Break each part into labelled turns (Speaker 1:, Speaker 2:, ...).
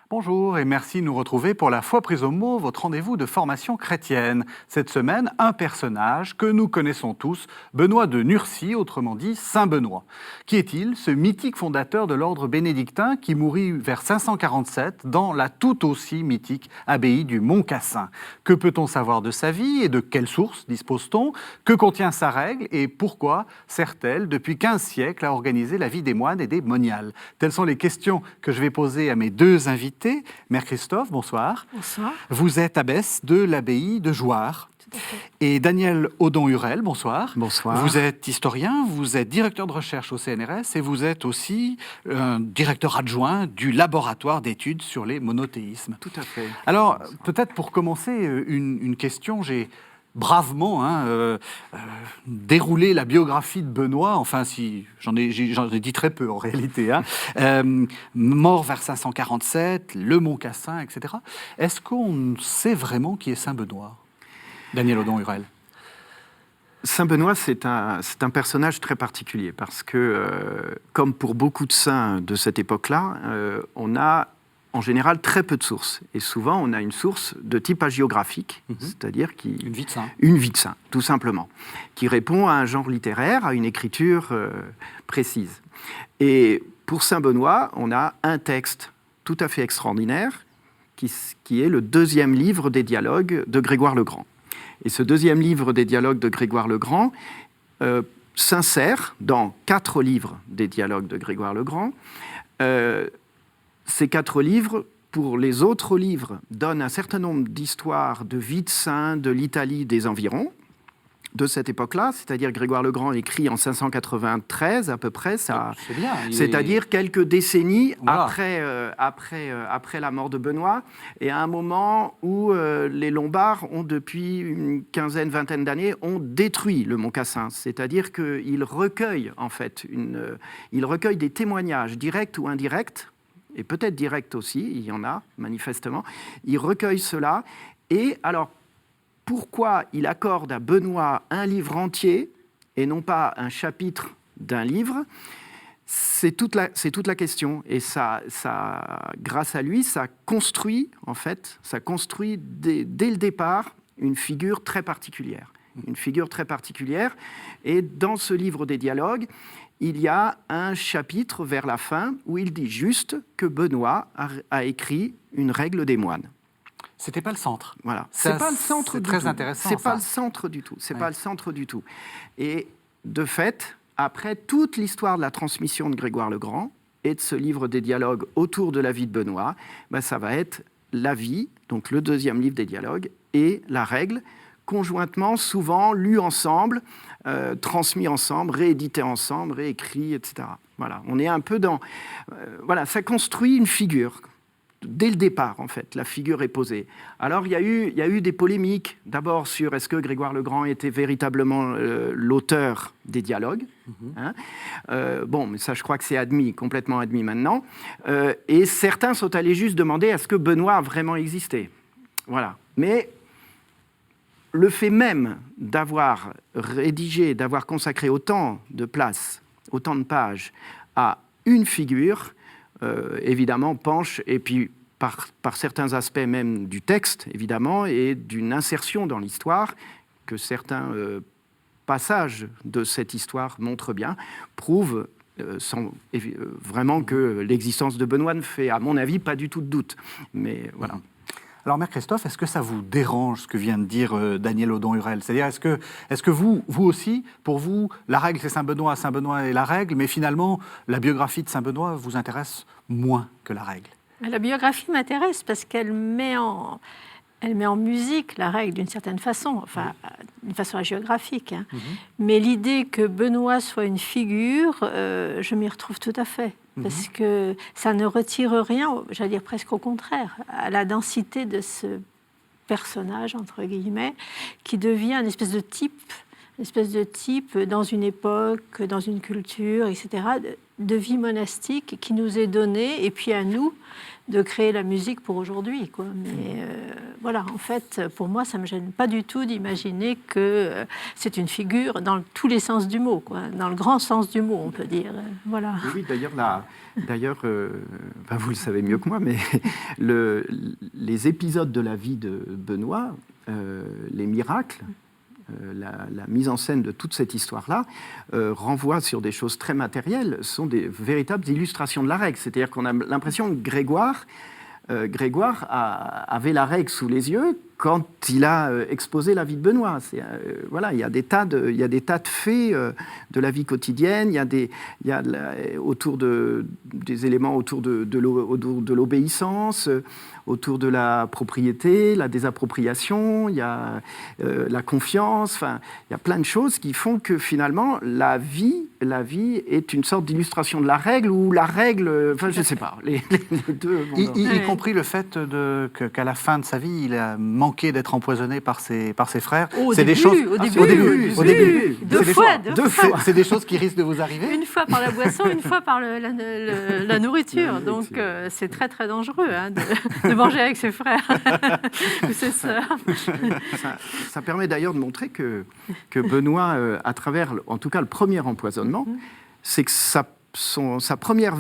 Speaker 1: Bonjour et merci de nous retrouver pour la Foi prise au mot, votre rendez-vous de formation chrétienne. Cette semaine, un personnage que nous connaissons tous, Benoît de Nursie, autrement dit Saint Benoît. Qui est-il, ce mythique fondateur de l'ordre bénédictin qui mourut vers 547 dans la tout aussi mythique abbaye du Mont-Cassin? Que peut-on savoir de sa vie et de quelles sources dispose-t-on? Que contient sa règle et pourquoi sert-elle depuis 15 siècles à organiser la vie des moines et des moniales? Telles sont les questions que je vais poser à mes deux invités. Mère Christophe, bonsoir.
Speaker 2: Bonsoir.
Speaker 1: Vous êtes abbesse de l'abbaye de Jouarre.
Speaker 2: Tout à fait.
Speaker 1: Et Daniel Audon-Hurel, bonsoir.
Speaker 3: Bonsoir.
Speaker 1: Vous êtes historien, vous êtes directeur de recherche au CNRS et vous êtes aussi directeur adjoint du laboratoire d'études sur les monothéismes.
Speaker 3: Tout à fait.
Speaker 1: Alors, peut-être pour commencer, une question, j'ai bravement déroulé la biographie de Benoît, enfin si j'en ai dit très peu en réalité, mort vers 547, le Mont-Cassin, etc. Est-ce qu'on sait vraiment qui est Saint Benoît? Daniel Audon-Hurel.
Speaker 3: Saint Benoît, c'est un personnage très particulier parce que, comme pour beaucoup de saints de cette époque-là, on a en général très peu de sources. Et souvent, on a une source de type hagiographique, c'est-à-dire une vie de saint. Une vie de saint, tout simplement, qui répond à un genre littéraire, à une écriture précise. Et pour Saint Benoît, on a un texte tout à fait extraordinaire, qui est le deuxième livre des dialogues de Grégoire le Grand. Et ce deuxième livre des dialogues de Grégoire le Grand s'insère dans 4 livres des dialogues de Grégoire le Grand. Ces 4 livres, pour les autres livres, donnent un certain nombre d'histoires de vie de saints de l'Italie des environs de cette époque-là, c'est-à-dire Grégoire le Grand écrit en 593 à peu près, c'est-à-dire quelques décennies après la mort de Benoît, et à un moment où les Lombards ont depuis une quinzaine, vingtaine d'années ont détruit le Mont-Cassin, c'est-à-dire qu'ils recueillent en fait ils recueillent des témoignages directs ou indirects, et peut-être directs aussi, il y en a manifestement, ils recueillent cela, et alors pourquoi il accorde à Benoît un livre entier et non pas un chapitre d'un livre, c'est toute la question. Et ça, grâce à lui, ça construit dès le départ une figure très particulière. Une figure très particulière. Et dans ce livre des dialogues, il y a un chapitre vers la fin où il dit juste que Benoît a écrit une règle des moines.
Speaker 1: C'était pas le centre.
Speaker 3: Voilà. C'est pas le centre du tout.
Speaker 1: C'est très intéressant.
Speaker 3: C'est pas le centre du tout. C'est pas le centre du tout. Et de fait, après toute l'histoire de la transmission de Grégoire le Grand et de ce livre des dialogues autour de la vie de Benoît, ça va être la vie, donc le deuxième livre des dialogues, et la règle, conjointement, souvent lus ensemble, transmis ensemble, réédités ensemble, réécrits, etc. Voilà. On est un peu dans... ça construit une figure. Dès le départ, en fait, la figure est posée. Alors, il y a eu des polémiques, d'abord sur est-ce que Grégoire le Grand était véritablement l'auteur des dialogues. Mais ça, je crois que c'est complètement admis maintenant. Et certains sont allés juste demander est-ce que Benoît a vraiment existé. Voilà. Mais le fait même d'avoir rédigé, d'avoir consacré autant de place, autant de pages à une figure, évidemment, penche, et puis par certains aspects même du texte, évidemment, et d'une insertion dans l'histoire, que certains passages de cette histoire montrent bien, prouvent vraiment que l'existence de Benoît ne fait, à mon avis, pas du tout de doute. Mais voilà.
Speaker 1: Alors, Mère Christophe, est-ce que ça vous dérange ce que vient de dire Daniel Audon-Hurel? C'est-à-dire, est-ce que vous aussi, pour vous, la règle c'est Saint Benoît est la règle, mais finalement, la biographie de Saint Benoît vous intéresse moins que la règle?
Speaker 2: La biographie m'intéresse parce qu'elle met en musique la règle d'une certaine façon, d'une façon hagiographique. Mais l'idée que Benoît soit une figure, je m'y retrouve tout à fait. Parce que ça ne retire rien, j'allais dire presque au contraire, à la densité de ce personnage, entre guillemets, qui devient une espèce de type une espèce de type dans une époque, dans une culture, etc., de vie monastique qui nous est donnée, et puis à nous de créer la musique pour aujourd'hui, quoi. Mais voilà, en fait, pour moi, ça ne me gêne pas du tout d'imaginer que c'est une figure dans tous les sens du mot, quoi, dans le grand sens du mot, on peut dire. Voilà.
Speaker 3: Oui, d'ailleurs, vous le savez mieux que moi, mais les épisodes de la vie de Benoît, les miracles, la mise en scène de toute cette histoire-là renvoie sur des choses très matérielles, sont des véritables illustrations de la règle. C'est-à-dire qu'on a l'impression que Grégoire avait la règle sous les yeux quand il a exposé la vie de Benoît. Voilà, il y a des tas de faits de la vie quotidienne, il y a autour des éléments autour de l'obéissance, autour de la propriété, la désappropriation, il y a la confiance, enfin, il y a plein de choses qui font que finalement la vie est une sorte d'illustration de la règle, ou la règle, enfin je ne sais pas, les deux.
Speaker 1: Y compris le fait qu'à la fin de sa vie, il a manqué d'être empoisonné par ses frères.
Speaker 2: Au début. Deux fois.
Speaker 1: C'est des choses qui risquent de vous arriver.
Speaker 2: Une fois par la boisson, une fois par la nourriture. Donc c'est très très dangereux de manger avec ses frères ou ses sœurs.
Speaker 3: Ça permet d'ailleurs de montrer que Benoît, à travers, en tout cas le premier empoisonnement, c'est que sa première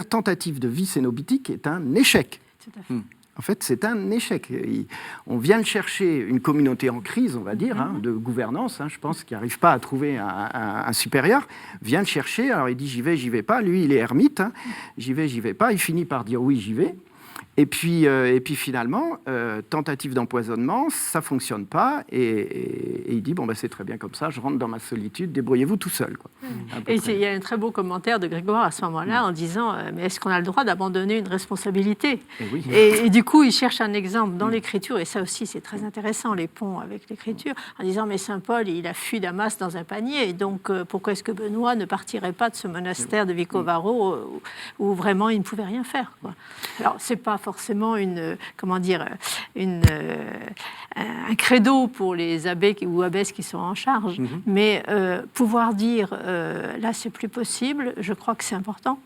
Speaker 3: tentative de vie cénobitique est un échec.
Speaker 2: Tout à fait.
Speaker 3: En fait, c'est un échec. On vient le chercher, une communauté en crise, on va dire, de gouvernance, je pense, qui n'arrive pas à trouver un supérieur, vient le chercher. Alors il dit j'y vais pas. Lui, il est ermite. J'y vais pas. Il finit par dire oui, j'y vais. Et puis finalement, tentative d'empoisonnement, ça ne fonctionne pas. Et il dit, c'est très bien comme ça, je rentre dans ma solitude, débrouillez-vous tout seul. Quoi.
Speaker 2: Et il y a un très beau commentaire de Grégoire à ce moment-là en disant, mais est-ce qu'on a le droit d'abandonner une responsabilité ?
Speaker 3: Oui.
Speaker 2: Et du coup, il cherche un exemple dans l'Écriture, et ça aussi c'est très intéressant, les ponts avec l'Écriture, en disant, mais Saint Paul, il a fui Damas dans un panier, et donc pourquoi est-ce que Benoît ne partirait pas de ce monastère de Vicovaro où vraiment il ne pouvait rien faire, quoi. Alors, c'est pas forcément un credo pour les abbés ou abbesses qui sont en charge, mais pouvoir dire là c'est plus possible, je crois que c'est important.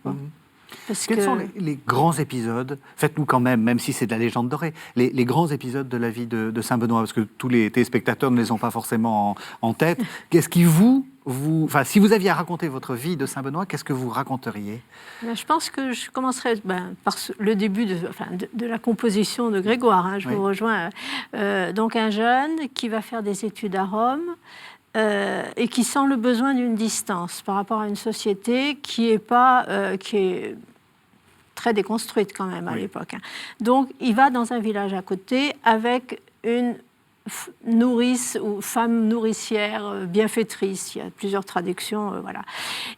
Speaker 1: Quels sont les grands épisodes, faites-nous quand même si c'est de la légende dorée, les grands épisodes de la vie de Saint Benoît, parce que tous les téléspectateurs ne les ont pas forcément en tête. Qu'est-ce qui si vous aviez à raconter votre vie de Saint Benoît, qu'est-ce que vous raconteriez ?
Speaker 2: Je pense que je commencerai par le début de la composition de Grégoire. Je vous rejoins. Donc un jeune qui va faire des études à Rome, et qui sent le besoin d'une distance par rapport à une société qui est très déconstruite quand même à l'époque. Donc il va dans un village à côté avec une nourrice ou femme nourricière, bienfaitrice, il y a plusieurs traductions, voilà.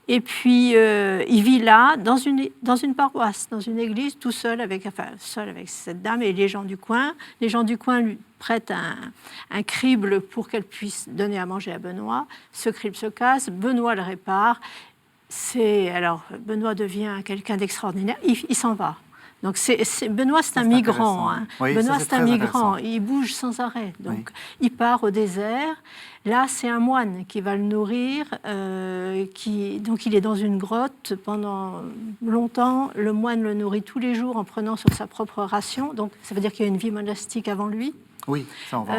Speaker 2: Et puis il vit là dans une paroisse, dans une église, tout seul avec cette dame et les gens du coin. Les gens du coin lui prêtent un crible pour qu'elle puisse donner à manger à Benoît. Ce crible se casse, Benoît le répare. Alors Benoît devient quelqu'un d'extraordinaire. Il s'en va. Donc Benoît, c'est un migrant.
Speaker 1: Oui,
Speaker 2: Benoît, c'est un migrant. Il bouge sans arrêt. Donc, il part au désert. Là, c'est un moine qui va le nourrir. Donc, il est dans une grotte pendant longtemps. Le moine le nourrit tous les jours en prenant sur sa propre ration. Donc, ça veut dire qu'il y a une vie monastique avant lui.
Speaker 1: Oui, ça on va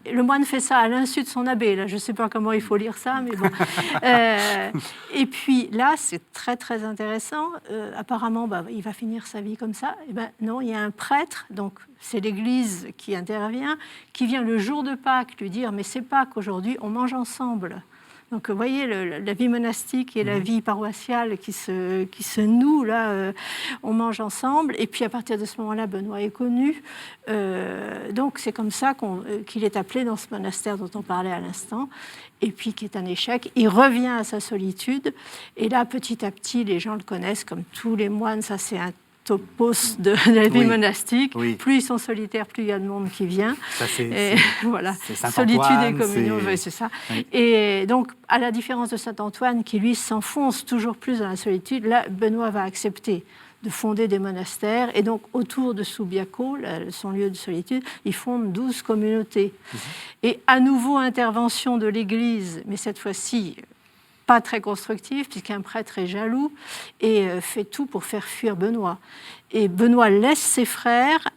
Speaker 2: le moine fait ça à l'insu de son abbé. Là, je ne sais pas comment il faut lire ça, mais bon. Et puis là, c'est très très intéressant. Apparemment, il va finir sa vie comme ça. Et non, il y a un prêtre, donc c'est l'Église qui intervient, qui vient le jour de Pâques lui dire, mais c'est Pâques aujourd'hui, on mange ensemble. Donc, vous voyez, la vie monastique et la vie paroissiale qui se nouent, là, on mange ensemble. Et puis, à partir de ce moment-là, Benoît est connu. Donc, c'est comme ça qu'il est appelé dans ce monastère dont on parlait à l'instant, et puis qui est un échec. Il revient à sa solitude. Et là, petit à petit, les gens le connaissent comme tous les moines. Ça, c'est un topos de la vie monastique. Oui. Plus ils sont solitaires, plus il y a de monde qui vient.
Speaker 1: Ça,
Speaker 2: voilà.
Speaker 1: C'est Saint
Speaker 2: Solitude
Speaker 1: Antoine,
Speaker 2: et communion, c'est ça. Oui. Et donc, à la différence de Saint Antoine, qui lui s'enfonce toujours plus dans la solitude, là, Benoît va accepter de fonder des monastères. Et donc, autour de Subiaco, son lieu de solitude, il fonde 12 communautés. Et à nouveau, intervention de l'Église, mais cette fois-ci, pas très constructive, puisqu'un prêtre est jaloux et fait tout pour faire fuir Benoît. Et Benoît laisse ses frères,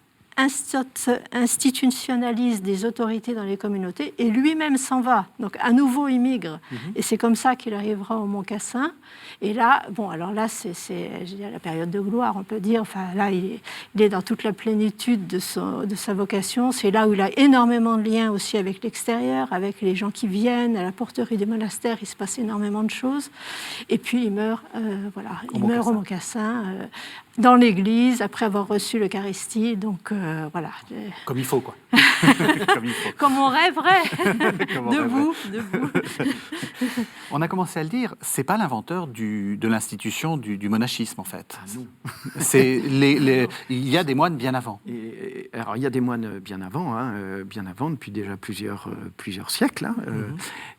Speaker 2: institutionnalise des autorités dans les communautés et lui-même s'en va. Donc à nouveau il migre. Et c'est comme ça qu'il arrivera au Mont Cassin. Et là, bon, alors là, c'est je dirais, la période de gloire, on peut dire. Enfin, là, il est dans toute la plénitude de sa vocation. C'est là où il a énormément de liens aussi avec l'extérieur, avec les gens qui viennent. À la porterie des monastères, il se passe énormément de choses. Et puis il meurt, au Mont Cassin, dans l'église, après avoir reçu l'Eucharistie. Donc voilà.
Speaker 1: Comme il faut, quoi. Comme il faut.
Speaker 2: Comme on rêverait.
Speaker 1: Comme on
Speaker 2: debout.
Speaker 1: On a commencé à le dire, c'est pas l'inventeur de l'institution du monachisme, en fait.
Speaker 3: Ah non.
Speaker 1: Il y a des moines bien avant.
Speaker 3: Alors, il y a des moines bien avant, depuis déjà plusieurs siècles.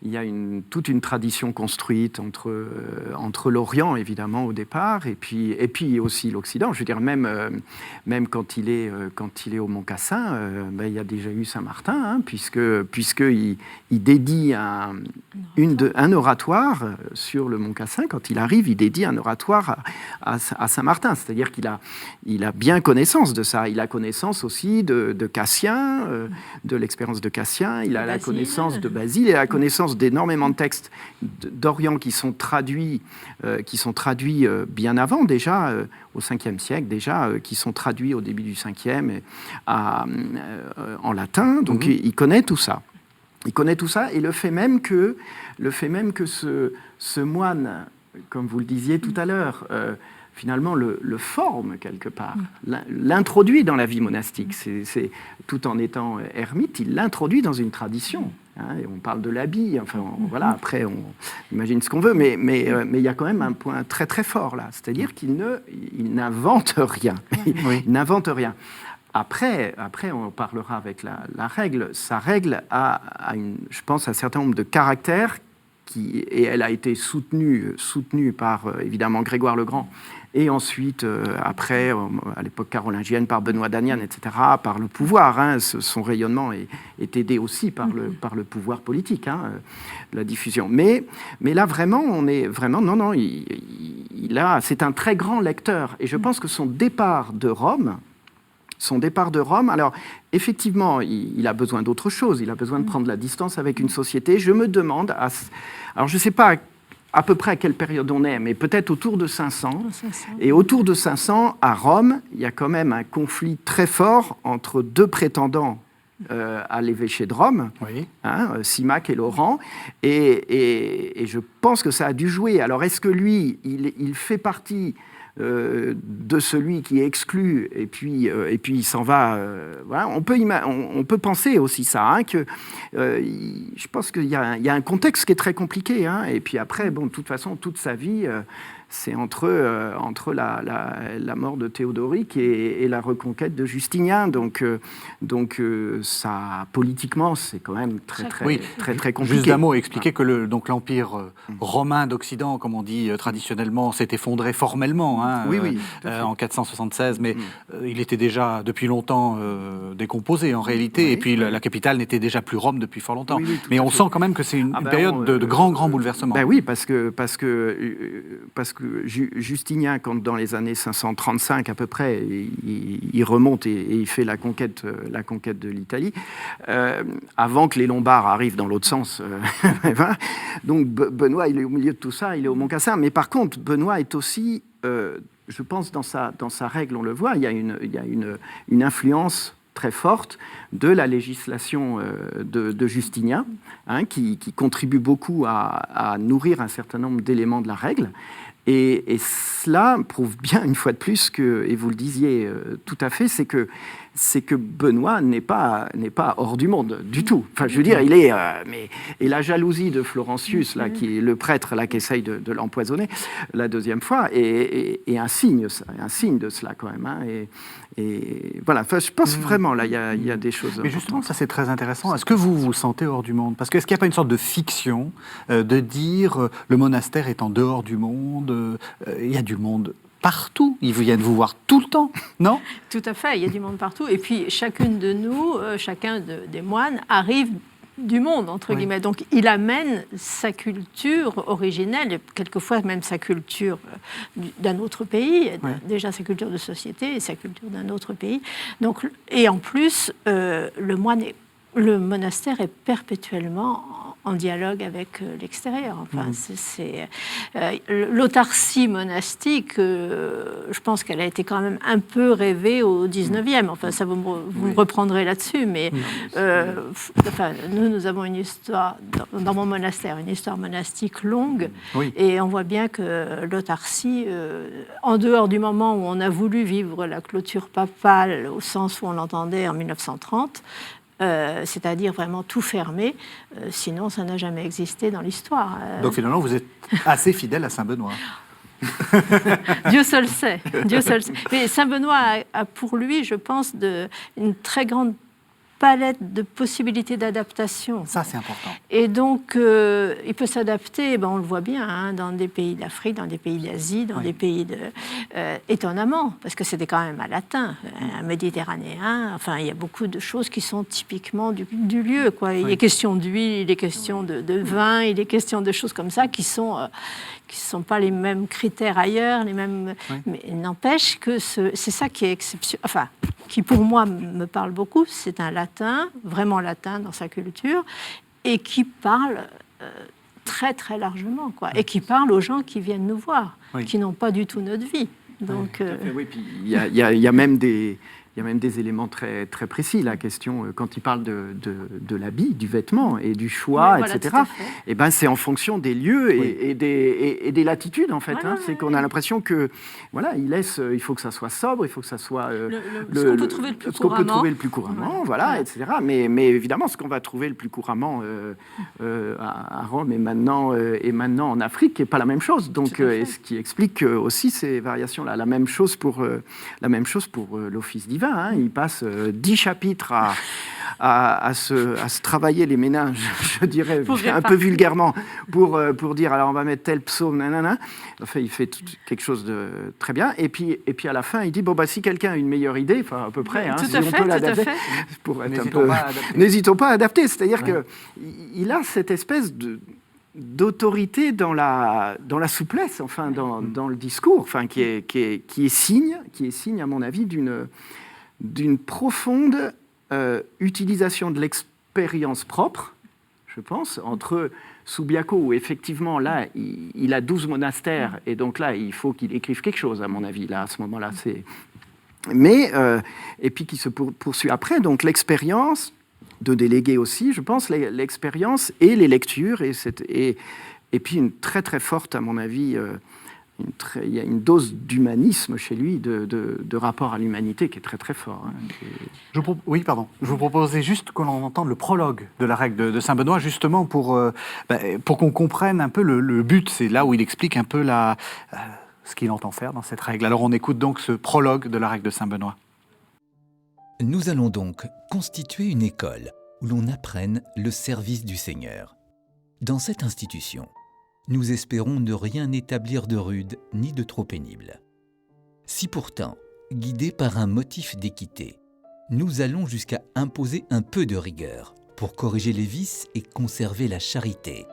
Speaker 3: Il y a toute une tradition construite entre l'Orient, évidemment, au départ, et puis aussi l'Occident. Je veux dire, même quand il est au Mont Cassin, il y a déjà eu Saint-Martin, puisqu'il dédie un oratoire sur le Mont Cassin. Quand il arrive, il dédie un oratoire à Saint-Martin. C'est-à-dire qu'il a bien connaissance de ça. Il a connaissance aussi de Cassien, de l'expérience de Cassien. Il a la connaissance de Basile. Il a la connaissance d'énormément de textes d'Orient qui sont traduits bien avant déjà, au 5e siècle déjà, qui sont traduits au début du 5e en latin. Donc il connaît tout ça. Il connaît tout ça et le fait même que ce moine, comme vous le disiez tout à l'heure, finalement le forme quelque part, l'introduit dans la vie monastique. C'est tout en étant ermite, il l'introduit dans une tradition. Et on parle de l'habit, voilà, après on imagine ce qu'on veut, mais il y a quand même un point très très fort là, c'est-à-dire qu'il n'invente rien.
Speaker 1: Oui.
Speaker 3: Il n'invente rien. Après, on parlera avec la règle. Sa règle a je pense, un certain nombre de caractères et elle a été soutenue par, évidemment, Grégoire le Grand, et ensuite, après, à l'époque carolingienne, par Benoît d'Aniane, etc., par le pouvoir. Son rayonnement est aidé aussi par le pouvoir politique, la diffusion. Mais là, vraiment, c'est un très grand lecteur. Et je pense que son départ de Rome, alors effectivement, il a besoin d'autre chose, il a besoin de prendre la distance avec une société. Je me demande, alors je ne sais pas à peu près à quelle période on est, mais peut-être autour de 500. Et autour de 500, à Rome, il y a quand même un conflit très fort entre deux prétendants à l'évêché de Rome, Symaque et Laurent, et je pense que ça a dû jouer. Alors est-ce que lui, il fait partie de celui qui est exclu et puis il s'en va. Voilà. On peut penser aussi ça, que je pense qu'il y a un contexte qui est très compliqué. Et puis après, de toute façon, toute sa vie, c'est entre la mort de Théodoric et la reconquête de Justinien. Donc ça, politiquement, c'est quand même très compliqué.
Speaker 1: Juste un mot, expliquer que l'Empire romain d'Occident, comme on dit traditionnellement, s'est effondré formellement en 476, mais il était déjà depuis longtemps décomposé en réalité, et puis la capitale n'était déjà plus Rome depuis fort longtemps. Mais on sent quand même que c'est une période de grands bouleversements.
Speaker 3: Oui, parce que Justinien, quand dans les années 535 à peu près, il remonte et il fait la conquête de l'Italie, avant que les Lombards arrivent dans l'autre sens. Donc Benoît, il est au milieu de tout ça, il est au Mont Cassin. Mais par contre, Benoît est aussi, je pense, dans sa règle, on le voit, il y a une influence très forte de la législation de Justinien, qui contribue beaucoup à nourrir un certain nombre d'éléments de la règle. Et cela prouve bien, une fois de plus, et vous le disiez tout à fait, c'est que Benoît n'est pas hors du monde du tout. Enfin, je veux dire, il est... et la jalousie de Florentius, là, qui est le prêtre là, qui essaye de l'empoisonner la deuxième fois, est un signe de cela, quand même. Et voilà, enfin, je pense vraiment, là, il y a des choses...
Speaker 1: Mais justement, ça, c'est très intéressant. Est-ce que vous vous sentez hors du monde? Parce que est-ce qu'il n'y a pas une sorte de fiction de dire le monastère est en dehors du monde, il y a du monde partout. Ils viennent vous voir tout le temps, non?
Speaker 2: Tout à fait, il y a du monde partout. Et puis, chacune de nous, des moines, arrive du monde, entre guillemets. Donc, il amène sa culture originelle, et quelquefois même sa culture d'un autre pays, déjà sa culture de société et sa culture d'un autre pays. Donc, et en plus, le monastère est perpétuellement en dialogue avec l'extérieur. Enfin, l'autarcie monastique, je pense qu'elle a été quand même un peu rêvée au 19e. Enfin, ça vous me reprendrez là-dessus, mais nous avons une histoire, dans mon monastère, une histoire monastique longue, et on voit bien que l'autarcie, en dehors du moment où on a voulu vivre la clôture papale au sens où on l'entendait en 1930, c'est-à-dire vraiment tout fermé, sinon ça n'a jamais existé dans l'histoire.
Speaker 1: Donc finalement, vous êtes assez fidèle à Saint-Benoît.
Speaker 2: Dieu seul sait. Mais Saint-Benoît a pour lui, je pense, une très grande palette de possibilités d'adaptation.
Speaker 1: Ça, c'est important.
Speaker 2: Et donc, il peut s'adapter, on le voit bien, dans des pays d'Afrique, dans des pays d'Asie, dans des pays étonnamment, parce que c'était quand même un latin, un méditerranéen. Enfin, il y a beaucoup de choses qui sont typiquement du lieu, quoi. Il est question d'huile, il est question de vin, il est question de choses comme ça qui sont pas les mêmes critères ailleurs, les mêmes. Mais il n'empêche que c'est ça qui est exceptionnel. Enfin, qui pour moi me parle beaucoup, c'est un latin, vraiment latin dans sa culture, et qui parle très très largement, quoi, et qui parle aux gens qui viennent nous voir, qui n'ont pas du tout notre vie. Donc,
Speaker 3: oui, puis il y a même des éléments très, très précis. La question, quand il parle de l'habit, du vêtement et du choix, etc., et c'est en fonction des lieux et des latitudes, en fait. C'est qu'on a l'impression que, il faut que ça soit sobre, il faut que ça soit
Speaker 2: ce qu'on peut trouver le plus couramment.
Speaker 3: Etc. Mais évidemment, ce qu'on va trouver le plus couramment à Rome et maintenant en Afrique n'est pas la même chose. Donc, ce qui explique aussi ces variations-là. La même chose pour l'office divin. Il passe 10 chapitres à se travailler les méninges, je dirais, un peu vulgairement, pour dire, alors on va mettre tel psaume, nanana. Enfin, il fait quelque chose de très bien. Et puis à la fin, il dit, si quelqu'un a une meilleure idée, enfin à peu près, si on peut l'adapter, n'hésitons pas à adapter. C'est-à-dire qu'il a cette espèce d'autorité dans la souplesse, enfin dans le discours, enfin qui est signe, à mon avis, d'une profonde utilisation de l'expérience propre, je pense, entre Subiaco, où effectivement, là, il a 12 monastères, et donc là, il faut qu'il écrive quelque chose, à mon avis, là, à ce moment-là. Mais, et puis qui se poursuit après, donc l'expérience, de déléguer aussi, je pense, l'expérience et les lectures, et puis une très, très forte, à mon avis, il y a une dose d'humanisme chez lui, de rapport à l'humanité qui est très très fort.
Speaker 1: Je vous proposais juste qu'on entende le prologue de la règle de Saint-Benoît, justement pour qu'on comprenne un peu le but. C'est là où il explique un peu ce qu'il entend faire dans cette règle. Alors on écoute donc ce prologue de la règle de Saint-Benoît.
Speaker 4: Nous allons donc constituer une école où l'on apprenne le service du Seigneur. Dans cette institution, nous espérons ne rien établir de rude ni de trop pénible. Si pourtant, guidés par un motif d'équité, nous allons jusqu'à imposer un peu de rigueur pour corriger les vices et conserver la charité,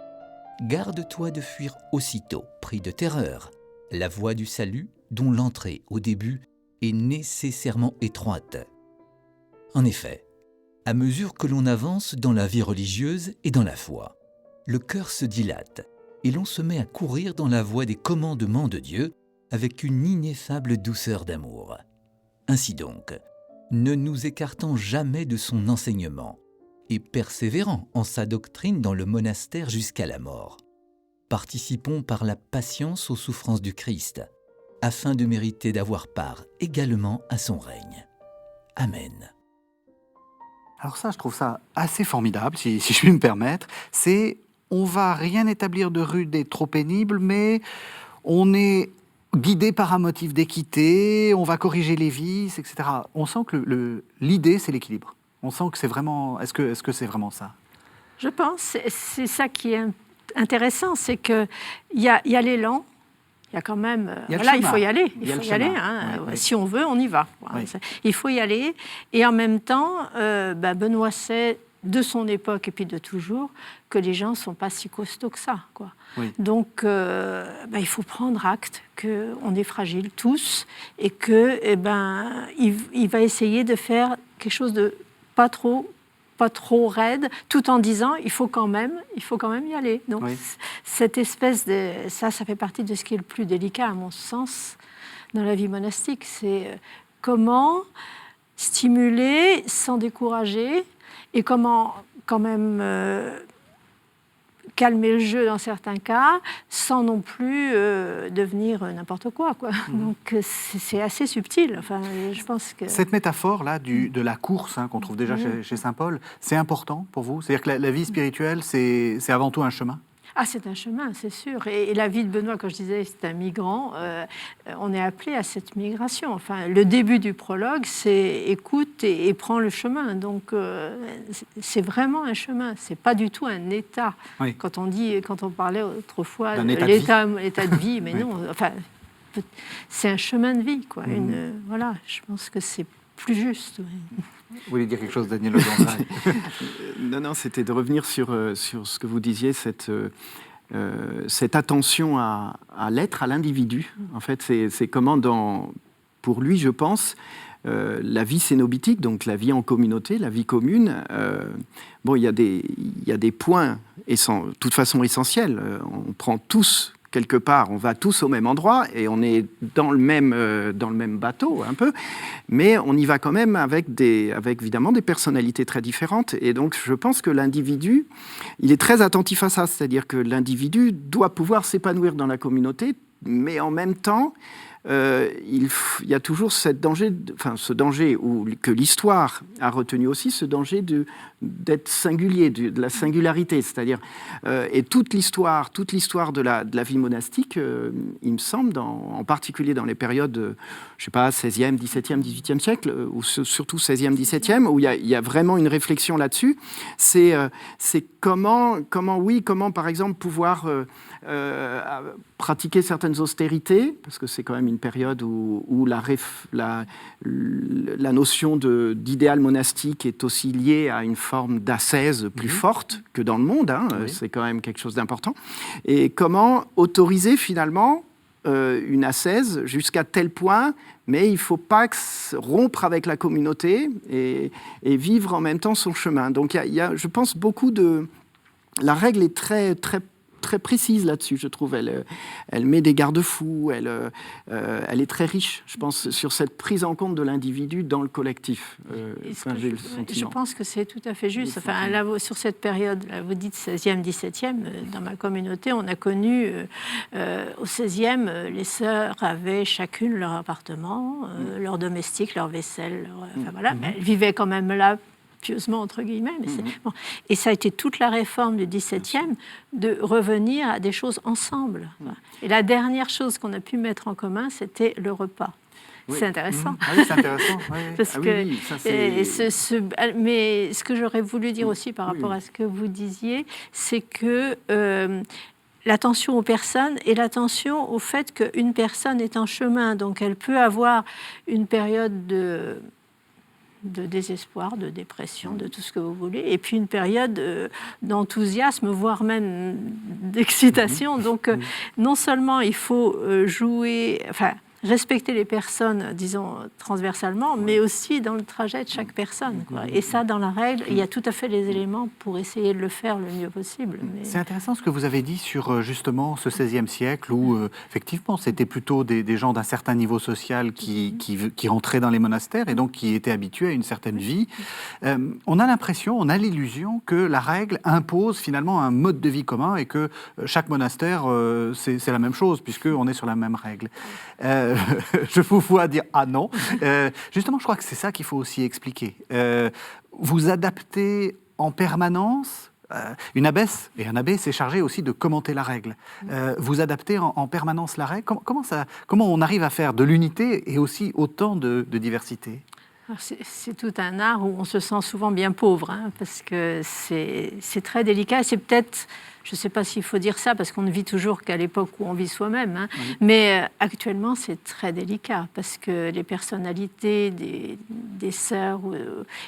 Speaker 4: garde-toi de fuir aussitôt, pris de terreur, la voie du salut dont l'entrée au début est nécessairement étroite. En effet, à mesure que l'on avance dans la vie religieuse et dans la foi, le cœur se dilate et l'on se met à courir dans la voie des commandements de Dieu avec une ineffable douceur d'amour. Ainsi donc, ne nous écartant jamais de son enseignement et persévérant en sa doctrine dans le monastère jusqu'à la mort, participons par la patience aux souffrances du Christ, afin de mériter d'avoir part également à son règne. Amen.
Speaker 1: Alors ça, je trouve ça assez formidable, si je puis me permettre. On va rien établir de rude et trop pénible, mais on est guidé par un motif d'équité, on va corriger les vices, etc. On sent que l'idée, c'est l'équilibre. On sent que c'est vraiment... Est-ce que c'est vraiment ça?
Speaker 2: Je pense, c'est ça qui est intéressant, c'est qu'il y a l'élan, il y a quand même...
Speaker 1: Il y a le
Speaker 2: voilà, il
Speaker 1: chemin.
Speaker 2: faut y aller.
Speaker 1: Il y a le
Speaker 2: faut y aller.
Speaker 1: chemin.
Speaker 2: Hein.
Speaker 1: Oui.
Speaker 2: Si on veut, on y va.
Speaker 1: Oui.
Speaker 2: Il faut y aller. Et en même temps, Benoît sait, de son époque et puis de toujours, que les gens ne sont pas si costauds que ça, quoi.
Speaker 1: Oui.
Speaker 2: Donc, il faut prendre acte qu'on est fragiles tous et que, il va essayer de faire quelque chose de pas trop raide, tout en disant il faut quand même y aller. Donc,
Speaker 1: Oui.
Speaker 2: cette espèce de... Ça fait partie de ce qui est le plus délicat, à mon sens, dans la vie monastique. C'est comment stimuler sans décourager et comment quand même calmer le jeu dans certains cas, sans non plus devenir n'importe quoi. Donc c'est assez subtil. Enfin, je pense que...
Speaker 1: Cette métaphore-là de la course qu'on trouve déjà chez saint Paul, c'est important pour vous? C'est-à-dire que la vie spirituelle, c'est avant tout un chemin?
Speaker 2: Ah, c'est un chemin, c'est sûr. Et la vie de Benoît, quand je disais c'est un migrant, on est appelé à cette migration. Enfin, le début du prologue, c'est écoute et prends le chemin. Donc, c'est vraiment un chemin. C'est pas du tout un état.
Speaker 1: Oui.
Speaker 2: Quand on parlait autrefois
Speaker 1: D'un
Speaker 2: de
Speaker 1: état
Speaker 2: l'état de vie, mais
Speaker 1: Oui.
Speaker 2: non. Enfin, c'est un chemin de vie, quoi. Voilà, je pense que c'est plus juste. Oui.
Speaker 1: Vous voulez dire quelque chose, Daniel Legendre?
Speaker 3: Non, c'était de revenir sur ce que vous disiez, cette attention à l'être, à l'individu. En fait, c'est comment, pour lui, je pense, la vie cénobitique, donc la vie en communauté, la vie commune, il y a des points, de toute façon, essentiels. On prend tous... quelque part, on va tous au même endroit et on est dans le même bateau un peu, mais on y va quand même avec évidemment des personnalités très différentes. Et donc, je pense que l'individu, il est très attentif à ça, c'est-à-dire que l'individu doit pouvoir s'épanouir dans la communauté, mais en même temps, il y a toujours ce danger que l'histoire a retenu aussi, ce danger d'être singulier, de la singularité, c'est-à-dire et toute l'histoire de la vie monastique, il me semble, en particulier dans les périodes, je sais pas, 16e, 17e, 18e siècle, ou surtout 16e, 17e, où il y a vraiment une réflexion là-dessus, c'est comment, par exemple, pouvoir pratiquer certaines austérités, parce que c'est quand même une période où la notion d'idéal monastique est aussi liée à une forme d'ascèse plus forte que dans le monde, oui. C'est quand même quelque chose d'important. Et comment autoriser finalement une ascèse jusqu'à tel point, mais il ne faut pas rompre avec la communauté et vivre en même temps son chemin. Donc il y a, je pense, beaucoup de... La règle est très, très très précise là-dessus, je trouve. Elle met des garde-fous, elle est très riche, je pense, sur cette prise en compte de l'individu dans le collectif. J'ai le sentiment.
Speaker 2: Je pense que c'est tout à fait juste. Enfin, là, sur cette période, là, vous dites 16e, 17e, dans ma communauté, on a connu, au 16e, les sœurs avaient chacune leur appartement, leur domestique, leur vaisselle, voilà. Elles vivaient quand même là, pieusement, entre guillemets. Mais bon. Et ça a été toute la réforme du XVIIe de revenir à des choses ensemble. Et la dernière chose qu'on a pu mettre en commun, c'était le repas. Oui. C'est intéressant.
Speaker 1: Ah oui, c'est intéressant. Oui.
Speaker 2: Parce que, mais ce que j'aurais voulu dire aussi par rapport à ce que vous disiez, c'est que l'attention aux personnes et l'attention au fait qu'une personne est en chemin. Donc elle peut avoir une période de désespoir, de dépression, de tout ce que vous voulez, et puis une période d'enthousiasme, voire même d'excitation. Donc, non seulement il faut respecter les personnes, disons, transversalement, mais aussi dans le trajet de chaque personne. Et ça, dans la règle, il y a tout à fait les éléments pour essayer de le faire le mieux possible. Mais...
Speaker 1: C'est intéressant ce que vous avez dit sur, justement, ce XVIe siècle où, effectivement, c'était plutôt des gens d'un certain niveau social qui rentraient dans les monastères et donc qui étaient habitués à une certaine vie. On a l'impression, on a l'illusion que la règle impose finalement un mode de vie commun et que chaque monastère, c'est la même chose, puisqu'on est sur la même règle. Je vous vois dire « ah non ». Justement, je crois que c'est ça qu'il faut aussi expliquer. Vous adaptez en permanence. Une abbesse et un abbé s'est chargé aussi de commenter la règle. Vous adaptez en permanence la règle. Comment on arrive à faire de l'unité et aussi autant de diversité ?
Speaker 2: C'est tout un art où on se sent souvent bien pauvre, parce que c'est très délicat. C'est peut-être je ne sais pas s'il faut dire ça, parce qu'on ne vit toujours qu'à l'époque où on vit soi-même, hein. Mais actuellement, c'est très délicat, parce que les personnalités des sœurs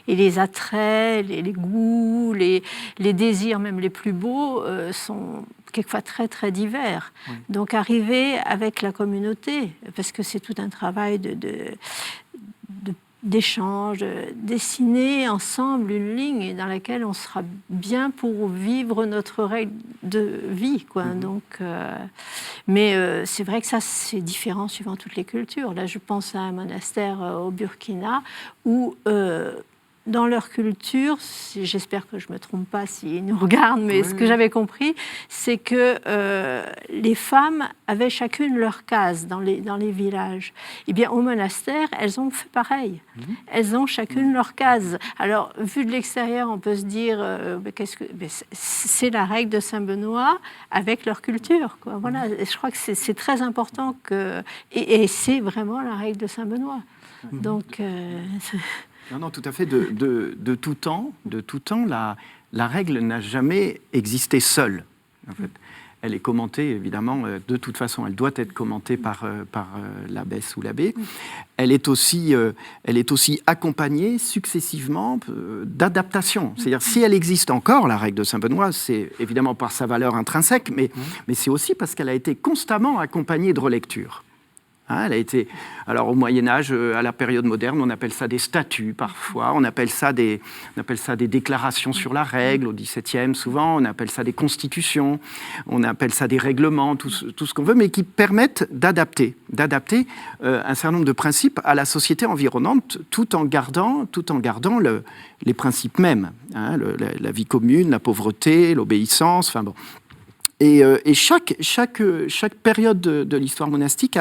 Speaker 2: et les attraits, les goûts, les désirs même les plus beaux sont quelquefois très, très divers. Oui. Donc, arriver avec la communauté, parce que c'est tout un travail d'échange, dessiner ensemble une ligne dans laquelle on sera bien pour vivre notre règle de vie, quoi. Donc, mais c'est vrai que ça, c'est différent suivant toutes les cultures. Là, je pense à un monastère au Burkina où... dans leur culture, j'espère que je ne me trompe pas s'ils nous regardent, mais ce que j'avais compris, c'est que les femmes avaient chacune leur case dans les villages. Eh bien, au monastère, elles ont fait pareil. Elles ont chacune leur case. Alors, vu de l'extérieur, on peut se dire, c'est la règle de Saint-Benoît avec leur culture, quoi. Voilà. Et je crois que c'est très important et c'est vraiment la règle de Saint-Benoît. Donc...
Speaker 3: Non, tout à fait. De tout temps, la règle n'a jamais existé seule. En fait. Elle est commentée, évidemment, de toute façon, elle doit être commentée par l'abbesse ou l'abbé. Elle est aussi accompagnée successivement d'adaptations. C'est-à-dire, si elle existe encore, la règle de Saint-Benoît, c'est évidemment par sa valeur intrinsèque, mais c'est aussi parce qu'elle a été constamment accompagnée de relectures. Hein, elle a été, alors au Moyen-Âge, à la période moderne, on appelle ça des statuts parfois, on appelle ça des déclarations sur la règle, au XVIIe souvent, on appelle ça des constitutions, on appelle ça des règlements, tout ce qu'on veut, mais qui permettent d'adapter un certain nombre de principes à la société environnante, tout en gardant les principes mêmes, hein, la vie commune, la pauvreté, l'obéissance, enfin bon. Et chaque période de l'histoire monastique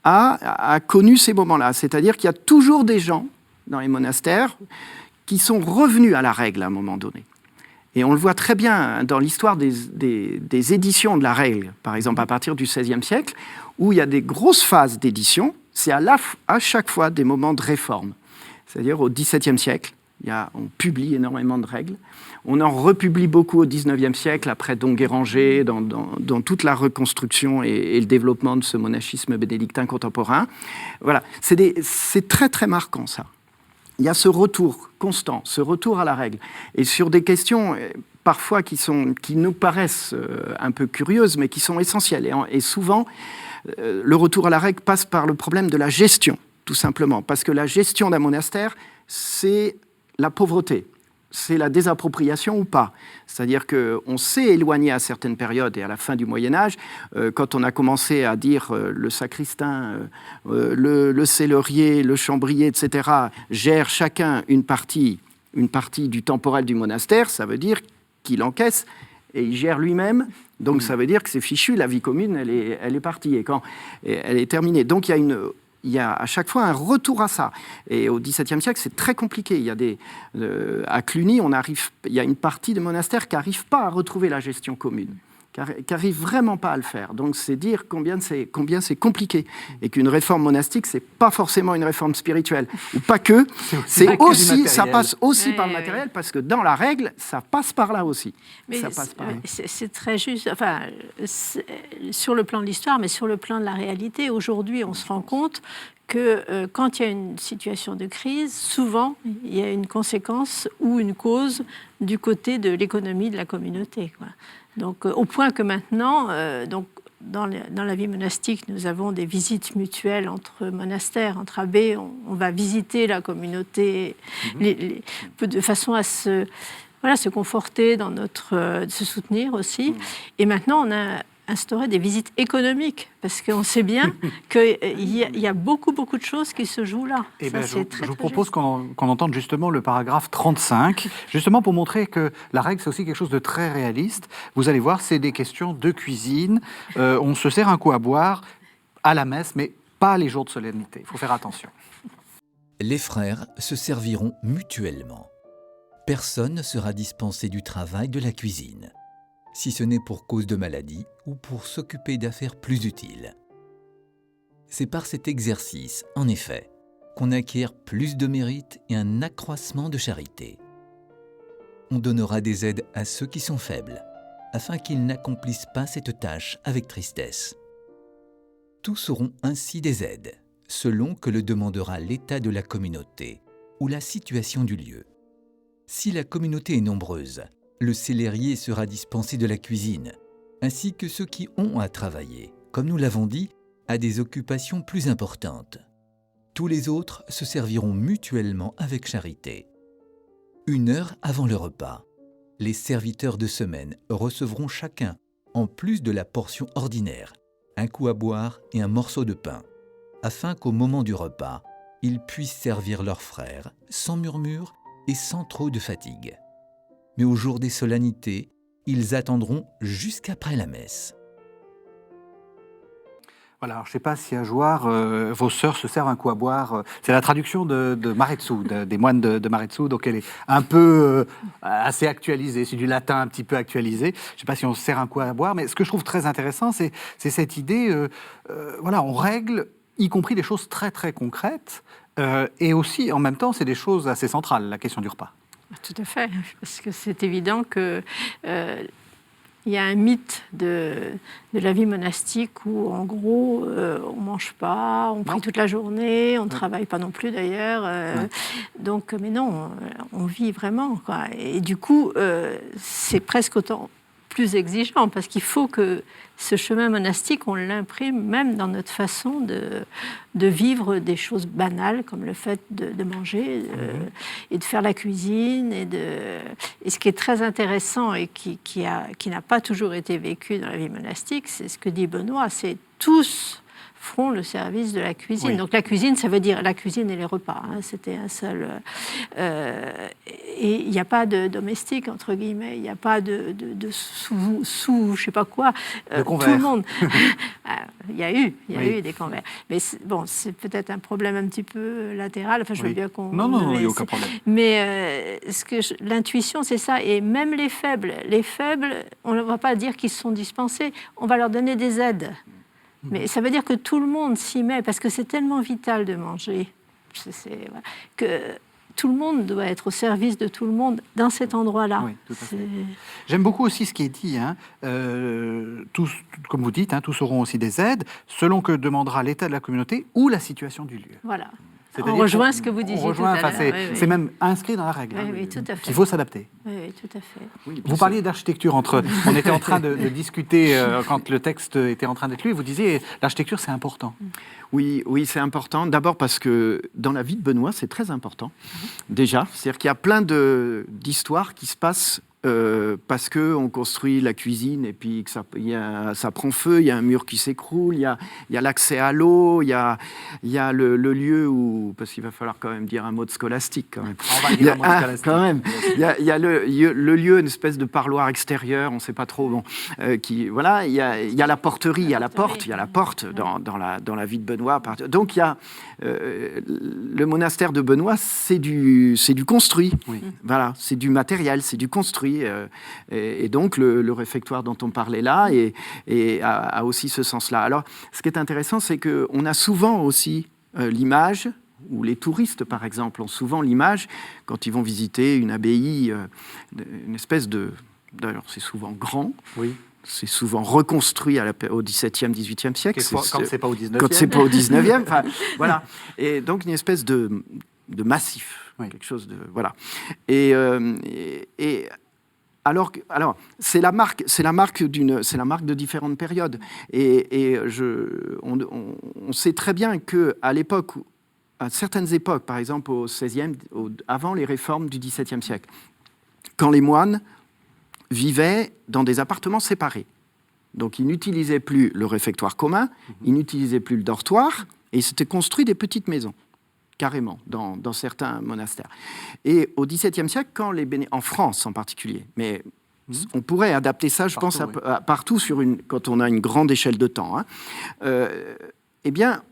Speaker 3: a connu ces moments-là. C'est-à-dire qu'il y a toujours des gens dans les monastères qui sont revenus à la règle à un moment donné. Et on le voit très bien dans l'histoire des éditions de la règle, par exemple à partir du XVIe siècle, où il y a des grosses phases d'édition. C'est à chaque fois des moments de réforme. C'est-à-dire au XVIIe siècle, on publie énormément de règles. On en republie beaucoup au XIXe siècle, après Don Guéranger, dans toute la reconstruction et le développement de ce monachisme bénédictin contemporain. Voilà, c'est très très marquant ça. Il y a ce retour constant, ce retour à la règle. Et sur des questions parfois qui nous paraissent un peu curieuses, mais qui sont essentielles. Et souvent, le retour à la règle passe par le problème de la gestion, tout simplement. Parce que la gestion d'un monastère, c'est la pauvreté. C'est la désappropriation ou pas. C'est-à-dire qu'on s'est éloigné à certaines périodes, et à la fin du Moyen-Âge, quand on a commencé à dire le sacristain, le cellerier, le chambrier, etc., gèrent chacun une partie du temporel du monastère, ça veut dire qu'il encaisse et il gère lui-même. Donc ça veut dire que c'est fichu, la vie commune, elle est partie, et elle est terminée. Donc il y a à chaque fois un retour à ça. Et au XVIIe siècle, c'est très compliqué. Il y a à Cluny, il y a une partie des monastères qui n'arrivent pas à retrouver la gestion commune, qui n'arrivent vraiment pas à le faire. Donc c'est dire combien c'est compliqué. Et qu'une réforme monastique, ce n'est pas forcément une réforme spirituelle. Ou pas que. Ça passe aussi par le matériel, parce que dans la règle, ça passe par là aussi.
Speaker 2: Mais c'est très juste. Enfin, sur le plan de l'histoire, mais sur le plan de la réalité, aujourd'hui, on se rend compte que quand il y a une situation de crise, souvent, il y a une conséquence ou une cause du côté de l'économie de la communauté, quoi. Donc, au point que maintenant, dans la vie monastique, nous avons des visites mutuelles entre monastères, entre abbés. On va visiter la communauté de façon à se conforter dans se soutenir aussi. Et maintenant, on a instauré des visites économiques, parce qu'on sait bien qu'il y a beaucoup de choses qui se jouent là.
Speaker 1: Et je vous propose qu'on entende justement le paragraphe 35, justement pour montrer que la règle, c'est aussi quelque chose de très réaliste. Vous allez voir, c'est des questions de cuisine. On se sert un coup à boire à la messe, mais pas les jours de solennité. Il faut faire attention.
Speaker 4: Les frères se serviront mutuellement. Personne ne sera dispensé du travail de la cuisine, si ce n'est pour cause de maladie ou pour s'occuper d'affaires plus utiles. C'est par cet exercice, en effet, qu'on acquiert plus de mérite et un accroissement de charité. On donnera des aides à ceux qui sont faibles, afin qu'ils n'accomplissent pas cette tâche avec tristesse. Tous auront ainsi des aides, selon que le demandera l'état de la communauté ou la situation du lieu. Si la communauté est nombreuse, le célérier sera dispensé de la cuisine, ainsi que ceux qui ont à travailler, comme nous l'avons dit, à des occupations plus importantes. Tous les autres se serviront mutuellement avec charité. 1 heure avant le repas, les serviteurs de semaine recevront chacun, en plus de la portion ordinaire, un coup à boire et un morceau de pain, afin qu'au moment du repas, ils puissent servir leurs frères sans murmure et sans trop de fatigue. Mais au jour des solennités, ils attendront jusqu'après la messe.
Speaker 1: Voilà, alors je ne sais pas si à Jouarre, vos sœurs se servent un coup à boire. C'est la traduction de Maretsu, des moines de Maretsu, donc elle est un peu assez actualisée, c'est du latin un petit peu actualisé. Je ne sais pas si on se sert un coup à boire, mais ce que je trouve très intéressant, c'est cette idée, voilà, on règle, y compris des choses très très concrètes, et aussi, en même temps, c'est des choses assez centrales, la question du repas.
Speaker 2: Tout à fait, parce que c'est évident que... il y a un mythe de la vie monastique où, en gros, on ne mange pas, on prie toute la journée, on ne travaille pas non plus d'ailleurs. Donc, mais non, on vit vraiment, quoi. Et du coup, c'est presque autant plus exigeant parce qu'il faut que ce chemin monastique, on l'imprime même dans notre façon de vivre des choses banales comme le fait de manger et de faire la cuisine. Et ce qui est très intéressant et qui n'a pas toujours été vécu dans la vie monastique, c'est ce que dit Benoît, c'est tous feront le service de la cuisine. Oui. Donc la cuisine, ça veut dire la cuisine et les repas. Hein, c'était un seul... et il n'y a pas de domestique, entre guillemets. Il n'y a pas de sous je ne sais pas quoi. Tout le monde... Il y a eu des convers. Mais bon, c'est peut-être un problème un petit peu latéral. Enfin, je veux bien qu'on...
Speaker 1: Non, il n'y a aucun problème.
Speaker 2: Mais l'intuition, c'est ça. Et même les faibles, on ne va pas dire qu'ils sont dispensés. On va leur donner des aides. Mais ça veut dire que tout le monde s'y met, parce que c'est tellement vital de manger, que tout le monde doit être au service de tout le monde dans cet endroit-là.
Speaker 1: Oui, tout à fait. J'aime beaucoup aussi ce qui est dit. Hein. Tous, comme vous dites, tous auront aussi des aides, selon que demandera l'état de la communauté ou la situation du lieu.
Speaker 2: Voilà. On rejoint ce que vous disiez tout à l'heure.
Speaker 1: C'est même inscrit dans la règle.
Speaker 2: Oui, tout à fait.
Speaker 1: Qu'il faut s'adapter.
Speaker 2: Oui, tout à fait.
Speaker 1: Oui, vous parliez d'architecture. On était en train de discuter quand le texte était en train d'être lu. Vous disiez l'architecture, c'est important.
Speaker 3: Oui, c'est important. D'abord parce que dans la vie de Benoît, c'est très important. Déjà, c'est-à-dire qu'il y a plein d'histoires qui se passent parce qu'on construit la cuisine et puis que ça prend feu, il y a un mur qui s'écroule, il y a l'accès à l'eau, il y a le lieu où... Parce qu'il va falloir quand même dire un mot de scolastique. Quand même.
Speaker 1: On va dire un mot de scolastique.
Speaker 3: Quand même. Il y a le lieu, une espèce de parloir extérieur, on ne sait pas trop. Bon, voilà, il y a la porterie, il y a la porte dans la vie de Benoît. Donc il y a le monastère de Benoît, c'est du construit. Oui. Voilà, c'est du matériel, c'est du construit. Et donc le réfectoire dont on parlait là a aussi ce sens-là. Alors, ce qui est intéressant, c'est qu'on a souvent aussi l'image, ou les touristes, par exemple, ont souvent l'image, quand ils vont visiter une abbaye, une espèce de... D'ailleurs, c'est souvent grand.
Speaker 1: Oui.
Speaker 3: C'est souvent reconstruit au XVIIe, XVIIIe siècle.
Speaker 1: Quand c'est pas au XIXe.
Speaker 3: Quand c'est pas au XIXe. Enfin, voilà. Et donc, une espèce de massif. Oui. Quelque chose de... Voilà. Et alors, c'est la marque de différentes périodes. Et on sait très bien qu'à l'époque, à certaines époques, par exemple au XVIe, avant les réformes du XVIIe siècle, quand les moines vivaient dans des appartements séparés, donc ils n'utilisaient plus le réfectoire commun, ils n'utilisaient plus le dortoir, et ils s'étaient construits des petites maisons. Carrément, dans certains monastères. Et au XVIIe siècle, en France en particulier, mais on pourrait adapter ça, je pense, partout quand on a une grande échelle de temps, eh bien,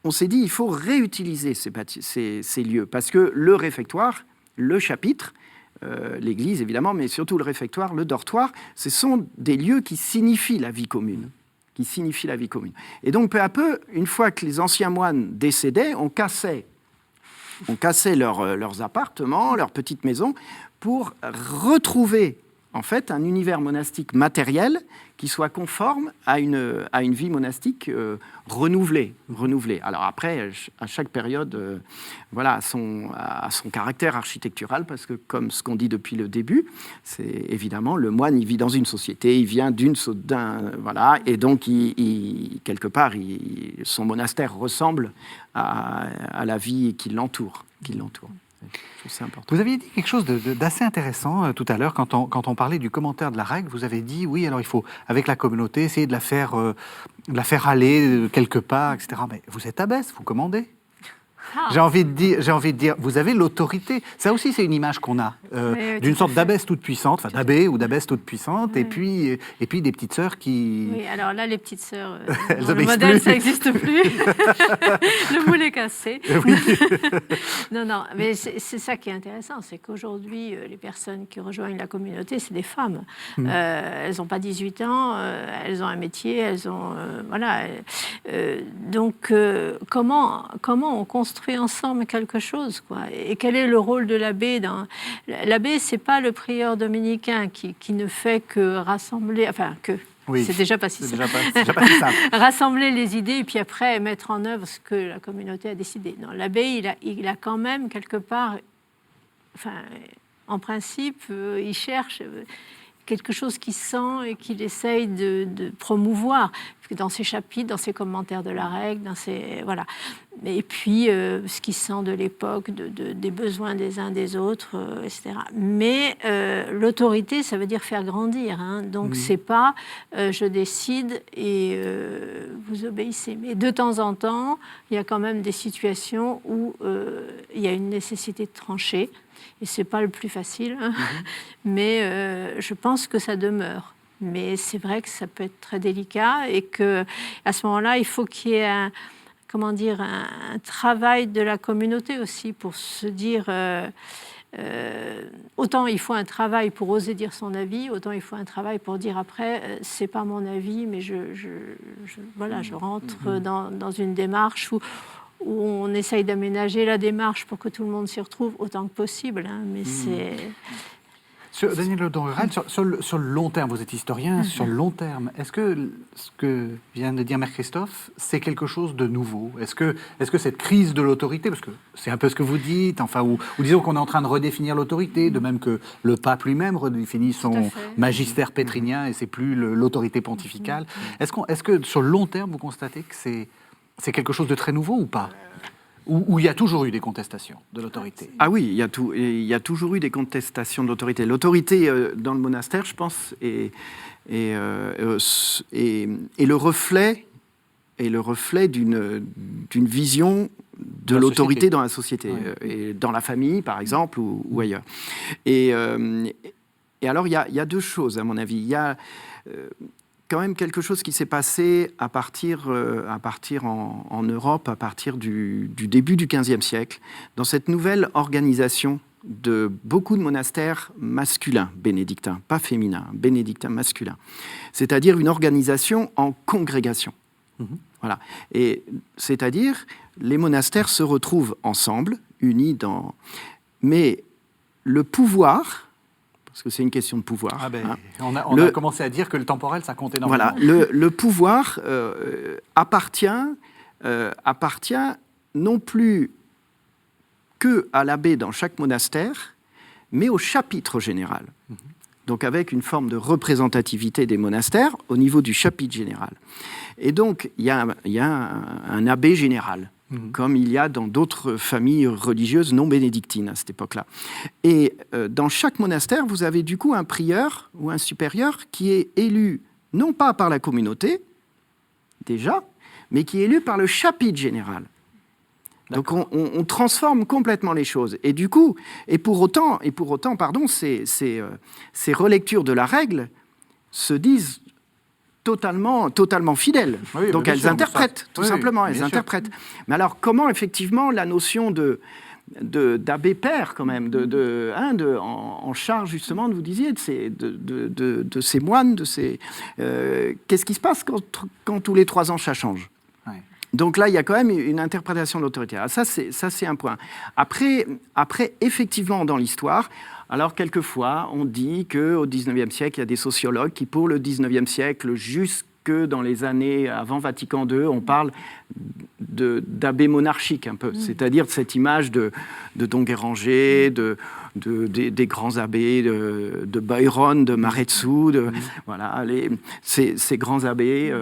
Speaker 3: on s'est dit, il faut réutiliser ces lieux, parce que le réfectoire, le chapitre, l'église évidemment, mais surtout le réfectoire, le dortoir, ce sont des lieux qui signifient la vie commune. Et donc, peu à peu, une fois que les anciens moines décédaient, on cassait leurs appartements, leurs petites maisons, pour retrouver en fait, un univers monastique matériel qui soit conforme à une vie monastique renouvelée. Alors après, à chaque période, a son caractère architectural, parce que comme ce qu'on dit depuis le début, c'est évidemment le moine, il vit dans une société, il vient et donc quelque part, son monastère ressemble à la vie qui l'entoure. C'est important.
Speaker 1: Vous aviez dit quelque chose d'assez intéressant tout à l'heure quand on parlait du commentaire de la règle. Vous avez dit oui, alors il faut avec la communauté essayer de la faire aller quelque part, etc. Mais vous êtes abbesse, vous commandez. J'ai envie de dire, vous avez l'autorité. Ça aussi, c'est une image qu'on a d'une sorte d'abbesse toute puissante, enfin d'abbé ou d'abbesse toute puissante, et puis des petites sœurs qui.
Speaker 2: Oui, alors là, les petites sœurs,
Speaker 1: le
Speaker 2: modèle, ça n'existe plus. Le moule est cassé.
Speaker 1: Oui.
Speaker 2: Non, mais c'est ça qui est intéressant, c'est qu'aujourd'hui, les personnes qui rejoignent la communauté, c'est des femmes. Elles n'ont pas 18 ans, elles ont un métier, elles ont donc comment on construit ensemble quelque chose, quoi. Et quel est le rôle de l'abbé L'abbé, c'est pas le prieur dominicain qui ne fait que rassembler,
Speaker 1: Oui.
Speaker 2: C'est déjà pas si simple. Rassembler les idées et puis après mettre en œuvre ce que la communauté a décidé. Non, l'abbé, il a quand même quelque part, en principe, il cherche quelque chose qu'il sent et qu'il essaye de promouvoir dans ses chapitres, dans ses commentaires de la règle, Et puis, ce qu'il sent de l'époque, des besoins des uns des autres, etc. Mais l'autorité, ça veut dire faire grandir. Donc, c'est pas je décide et vous obéissez. Mais de temps en temps, il y a quand même des situations où il y a une nécessité de trancher. Et ce n'est pas le plus facile. Mais je pense que ça demeure. Mais c'est vrai que ça peut être très délicat et qu'à ce moment-là, il faut qu'il y ait un travail de la communauté aussi pour se dire autant il faut un travail pour oser dire son avis, autant il faut un travail pour dire après c'est pas mon avis, mais je rentre dans une démarche où on essaye d'aménager la démarche pour que tout le monde s'y retrouve autant que possible. Mais c'est...
Speaker 1: Daniel Lodon-Rural, sur le long terme, vous êtes historien, sur le long terme, est-ce que ce que vient de dire Mère Christophe, c'est quelque chose de nouveau ? Est-ce que cette crise de l'autorité, parce que c'est un peu ce que vous dites, ou disons qu'on est en train de redéfinir l'autorité, de même que le pape lui-même redéfinit son magistère pétrinien et c'est plus l'autorité pontificale. Est-ce que sur le long terme, vous constatez que c'est quelque chose de très nouveau ou pas ? Où il y a toujours eu des contestations de l'autorité.
Speaker 3: Ah oui, il y a toujours eu des contestations de l'autorité. L'autorité dans le monastère, je pense, est le reflet d'une vision de l'autorité dans la société, et dans la famille, par exemple, ou ailleurs. Et alors, il y a deux choses, à mon avis. Il y a quand même quelque chose qui s'est passé à partir en Europe, à partir du début du XVe siècle, dans cette nouvelle organisation de beaucoup de monastères masculins, bénédictins, pas féminins, bénédictins masculins. C'est-à-dire une organisation en congrégation. Voilà. Et c'est-à-dire, les monastères se retrouvent ensemble, unis mais le pouvoir... parce que c'est une question de pouvoir.
Speaker 1: On a commencé à dire que le temporel, ça compte énormément.
Speaker 3: Voilà, le pouvoir appartient non plus qu'à l'abbé dans chaque monastère, mais au chapitre général. Donc avec une forme de représentativité des monastères au niveau du chapitre général. Et donc, il y a un abbé général, comme il y a dans d'autres familles religieuses non bénédictines à cette époque-là. Et dans chaque monastère, vous avez du coup un prieur ou un supérieur qui est élu non pas par la communauté, déjà, mais qui est élu par le chapitre général. Donc on transforme complètement les choses. Et du coup, pour autant, ces relectures de la règle se disent totalement fidèles. Oui, donc elles interprètent, tout simplement, elles interprètent. Mais alors, comment effectivement la notion d'abbé père, quand même, en charge justement, vous disiez, de ces moines, qu'est-ce qui se passe quand tous les 3 ans ça change ? Donc là, il y a quand même une interprétation de l'autorité. Alors ça, c'est un point. Après, effectivement, dans l'histoire, alors quelquefois, on dit qu'au XIXe siècle, il y a des sociologues qui, pour le XIXe siècle, jusque dans les années avant Vatican II, on parle d'abbé monarchique un peu, c'est-à-dire de cette image de Don Guéranger, des grands abbés, de Byron, de Maretsu, voilà, ces grands abbés,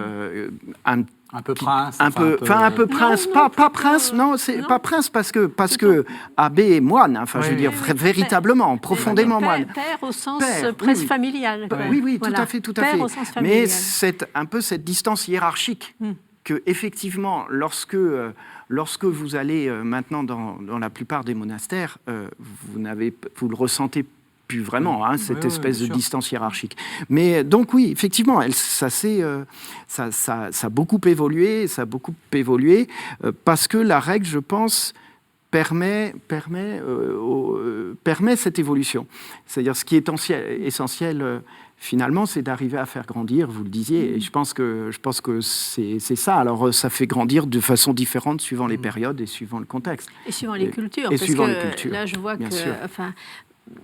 Speaker 1: un peu prince.
Speaker 3: Un peu prince, pas prince, non, c'est pas prince parce que abbé est moine, enfin je veux dire véritablement, profondément moine.
Speaker 2: Père au sens presque familial.
Speaker 3: Oui,
Speaker 2: voilà.
Speaker 3: tout à fait.
Speaker 2: Au sens familial.
Speaker 3: Mais c'est un peu cette distance hiérarchique que effectivement, lorsque vous allez maintenant dans la plupart des monastères, vous le ressentez plus vraiment, cette espèce de distance hiérarchique. Mais donc oui, effectivement, ça a beaucoup évolué, parce que la règle, je pense, permet cette évolution. C'est-à-dire, ce qui est essentiel finalement, c'est d'arriver à faire grandir, vous le disiez, et je pense que c'est ça. Alors, ça fait grandir de façon différente suivant les périodes et suivant le contexte.
Speaker 2: Et suivant les cultures.
Speaker 3: Et suivant les cultures.
Speaker 2: Là, je vois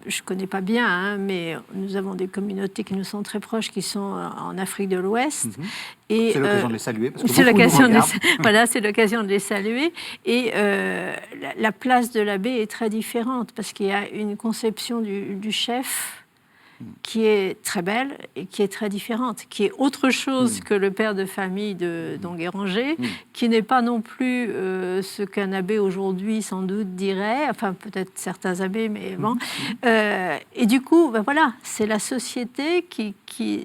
Speaker 2: je ne connais pas bien, mais nous avons des communautés qui nous sont très proches, qui sont en Afrique de l'Ouest.
Speaker 1: C'est l'occasion de les saluer.
Speaker 2: C'est l'occasion de les saluer. Et la place de l'abbé est très différente, parce qu'il y a une conception du chef qui est très belle et qui est très différente, qui est autre chose que le père de famille de Don Guéranger, qui n'est pas non plus ce qu'un abbé aujourd'hui sans doute dirait, enfin peut-être certains abbés, mais bon. Et du coup, voilà, c'est la société qui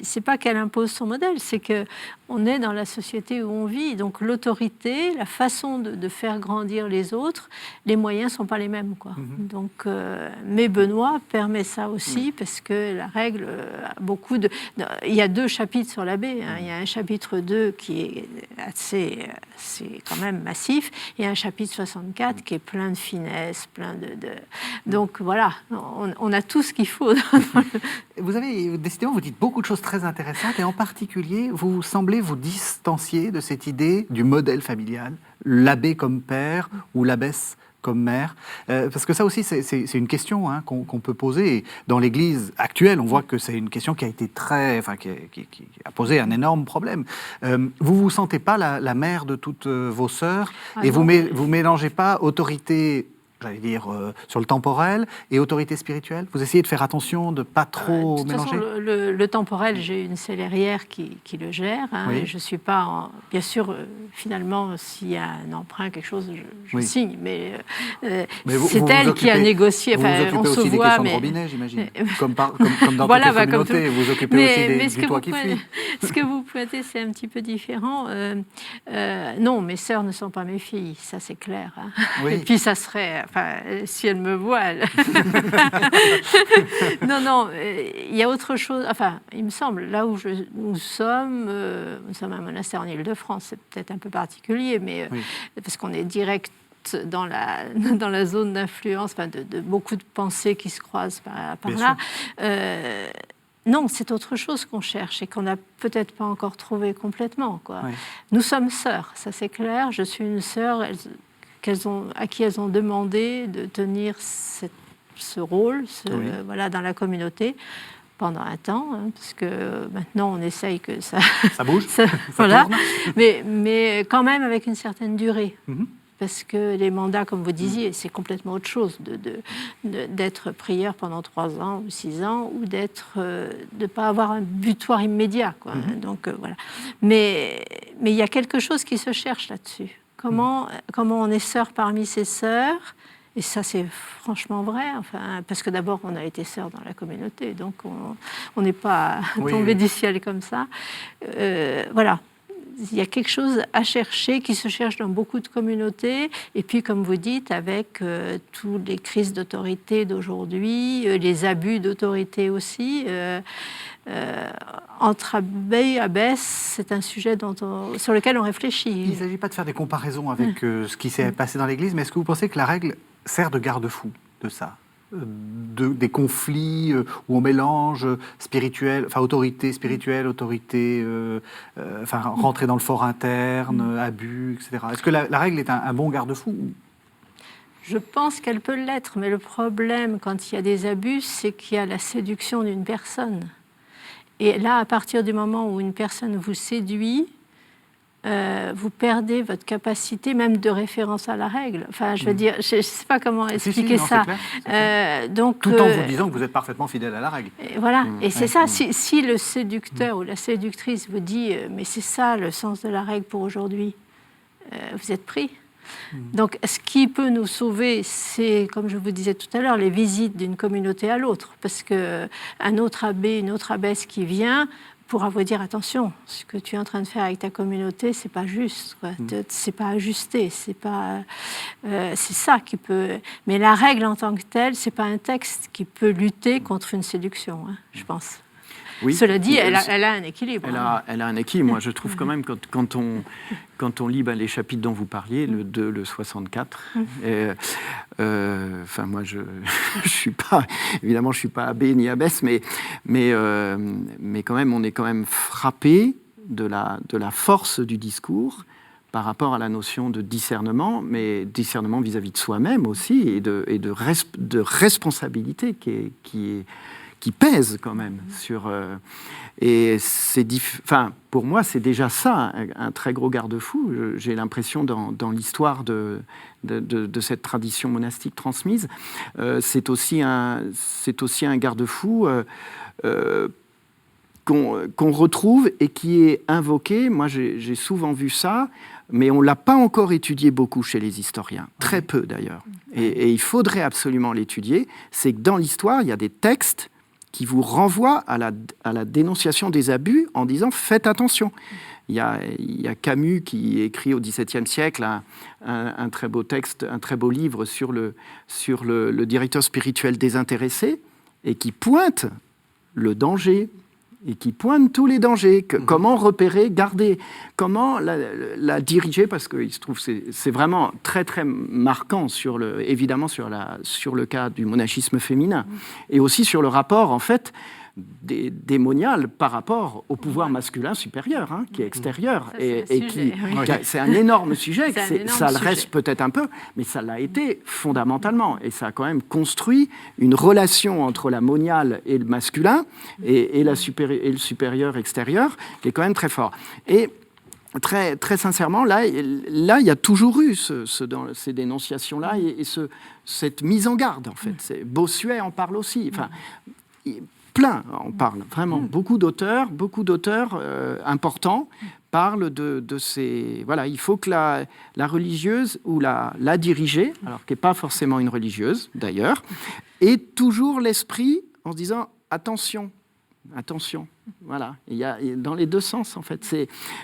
Speaker 2: c'est pas qu'elle impose son modèle, c'est que on est dans la société où on vit, donc l'autorité, la façon de faire grandir les autres, les moyens sont pas les mêmes, quoi. Donc, mais Benoît permet ça aussi, parce que la règle a beaucoup de... Il y a 2 chapitres sur l'abbé, il y a un chapitre 2 qui est assez, c'est quand même massif, et un chapitre 64 qui est plein de finesse, plein de... Donc voilà, on a tout ce qu'il faut.
Speaker 1: Vous avez, décidément, vous dites beaucoup de choses très intéressantes, et en particulier, vous semblez vous distancier de cette idée du modèle familial, l'abbé comme père ou l'abbesse comme mère, parce que ça aussi, c'est une question qu'on peut poser. Et dans l'Église actuelle, on voit que c'est une question qui a été qui a posé un énorme problème. Vous sentez pas la mère de toutes vos sœurs, et vous mélangez pas autorité, j'allais dire, sur le temporel et autorité spirituelle? Vous essayez de faire attention de ne pas trop mélanger?
Speaker 2: De toute façon, le temporel, j'ai une cellérière qui le gère. Et je ne suis pas... Bien sûr, finalement, s'il y a un emprunt, quelque chose, je signe. Mais c'est elle qui a négocié.
Speaker 1: Vous vous occupez aussi des questions de robinet, j'imagine. Comme dans toutes les communautés, vous occupez aussi du toit qui fuit.
Speaker 2: Ce que vous pointez, c'est un petit peu différent. Non, mes sœurs ne sont pas mes filles, ça c'est clair. Et puis ça serait... si elle me voit, non, il y a autre chose. Enfin, il me semble, là où nous sommes un monastère en Île-de-France, c'est peut-être un peu particulier, mais parce qu'on est direct dans la zone d'influence, de beaucoup de pensées qui se croisent par là. Non, c'est autre chose qu'on cherche et qu'on n'a peut-être pas encore trouvé complètement, quoi. Nous sommes sœurs, ça c'est clair. Je suis une sœur à qui elles ont demandé de tenir ce rôle dans la communauté pendant un temps, parce que maintenant on essaye que ça
Speaker 1: bouge, ça
Speaker 2: voilà,
Speaker 1: tourne.
Speaker 2: mais quand même avec une certaine durée. Parce que les mandats, comme vous disiez, c'est complètement autre chose d'être prieur pendant 3 ans ou 6 ans, ou de ne pas avoir un butoir immédiat, quoi. Donc voilà. Mais il y a quelque chose qui se cherche là-dessus. Comment on est sœurs parmi ses sœurs, et ça c'est franchement vrai, parce que d'abord on a été sœurs dans la communauté, donc on n'est pas tombé du ciel comme ça. Voilà, il y a quelque chose à chercher qui se cherche dans beaucoup de communautés, et puis comme vous dites, avec toutes les crises d'autorité d'aujourd'hui, les abus d'autorité aussi. Entre abbé et abbesse, c'est un sujet sur lequel on réfléchit.
Speaker 1: Il ne s'agit pas de faire des comparaisons avec ce qui s'est passé dans l'Église, mais est-ce que vous pensez que la règle sert de garde-fou de ça? des conflits où on mélange autorité spirituelle, autorité, rentrer dans le fort interne, abus, etc. Est-ce que la règle est un bon garde-fou?
Speaker 2: Je pense qu'elle peut l'être, mais le problème, quand il y a des abus, c'est qu'il y a la séduction d'une personne. Et là, à partir du moment où une personne vous séduit, vous perdez votre capacité même de référence à la règle. Enfin, je veux dire, je ne sais pas comment expliquer ça.
Speaker 1: C'est clair.
Speaker 2: Donc,
Speaker 1: tout en vous disant que vous êtes parfaitement fidèle à la règle.
Speaker 2: Et voilà, et c'est ça. Si le séducteur ou la séductrice vous dit « mais c'est ça le sens de la règle pour aujourd'hui », vous êtes pris. Donc, ce qui peut nous sauver, c'est, comme je vous disais tout à l'heure, les visites d'une communauté à l'autre. Parce qu'un autre abbé, une autre abbesse qui vient pourra vous dire attention, ce que tu es en train de faire avec ta communauté, c'est pas juste, quoi. C'est pas ajusté, c'est ça qui peut. Mais la règle en tant que telle, c'est pas un texte qui peut lutter contre une séduction, je pense.
Speaker 3: Oui.
Speaker 2: Cela dit, elle a un équilibre.
Speaker 3: Elle a un équilibre. Moi, je trouve quand même, quand on lit les chapitres dont vous parliez, le 2, le 64, moi, je suis pas, évidemment, je suis pas abbé ni abbesse, mais quand même, on est quand même frappé de la force du discours par rapport à la notion de discernement, mais discernement vis-à-vis de soi-même aussi, et de responsabilité qui pèse quand même sur... et pour moi, c'est déjà ça, un très gros garde-fou. J'ai l'impression, dans l'histoire de cette tradition monastique transmise, c'est aussi un garde-fou qu'on retrouve et qui est invoqué. Moi, j'ai souvent vu ça, mais on ne l'a pas encore étudié beaucoup chez les historiens, très peu d'ailleurs. Et il faudrait absolument l'étudier. C'est que dans l'histoire, il y a des textes qui vous renvoie à la dénonciation des abus en disant « faites attention ». Il y a Camus qui écrit au XVIIe siècle un très beau texte, un très beau livre sur le directeur spirituel désintéressé et qui pointe le danger et qui pointe tous les dangers, comment repérer, garder, comment la diriger, parce qu'il se trouve c'est vraiment très très marquant évidemment sur le cas du monachisme féminin, et aussi sur le rapport en fait démonial par rapport au pouvoir masculin supérieur, qui est extérieur, c'est un énorme sujet, ça le reste peut-être un peu, mais ça l'a été fondamentalement, et ça a quand même construit une relation entre la moniale et le masculin, et le supérieur extérieur, qui est quand même très fort. Et très, très sincèrement, là, il y a toujours eu ces dénonciations-là, et cette mise en garde, en fait. Bossuet en parle aussi, plein en parle, vraiment. Beaucoup d'auteurs importants parlent de ces... Voilà, il faut que la religieuse ou la dirigée, alors qui n'est pas forcément une religieuse d'ailleurs, ait toujours l'esprit en se disant attention. Voilà, il y a dans les deux sens en fait.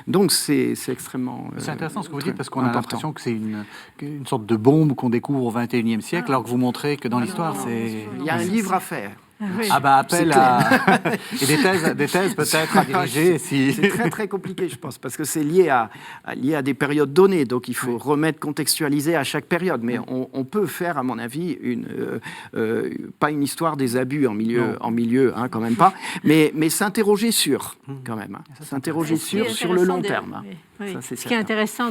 Speaker 3: Donc c'est extrêmement.
Speaker 1: C'est intéressant ce que vous dites parce qu'on a l'impression que c'est une sorte de bombe qu'on découvre au XXIe siècle, alors que vous montrez que dans l'histoire c'est.
Speaker 3: Il y a un livre à faire.
Speaker 2: Oui.
Speaker 1: Appel à... Et des thèses peut-être à diriger.
Speaker 3: C'est très très compliqué, je pense, parce que c'est lié à des périodes données, donc il faut contextualiser à chaque période. Mais on peut faire, à mon avis, pas une histoire des abus en milieu, quand même pas, mais s'interroger quand même, s'interroger sur le long terme.
Speaker 2: Oui. Ça, ce qui est intéressant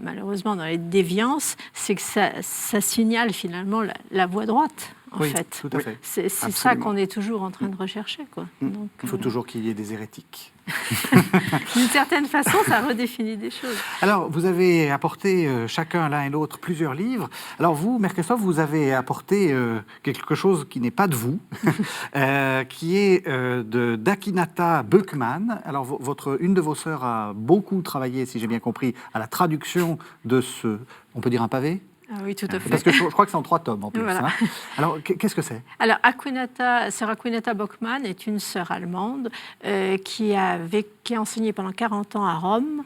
Speaker 2: malheureusement dans les déviances, c'est que ça signale finalement la voie droite. En fait,
Speaker 1: tout à fait.
Speaker 2: C'est ça qu'on est toujours en train de rechercher, quoi. Donc,
Speaker 1: il faut toujours qu'il y ait des hérétiques.
Speaker 2: D'une certaine façon, ça redéfinit des choses.
Speaker 1: Alors, vous avez apporté chacun, l'un et l'autre, plusieurs livres. Alors vous, Mère Christophe, vous avez apporté quelque chose qui n'est pas de vous, qui est d'Akinata Böckmann. Alors, une de vos sœurs a beaucoup travaillé, si j'ai bien compris, à la traduction de on peut dire un pavé ?
Speaker 2: Ah oui, tout à fait.
Speaker 1: Parce que je crois que c'est en 3 tomes en plus.
Speaker 2: Voilà.
Speaker 1: Alors, qu'est-ce que c'est ?
Speaker 2: Alors, sœur Akinata Böckmann est une sœur allemande qui qui a enseigné pendant 40 ans à Rome,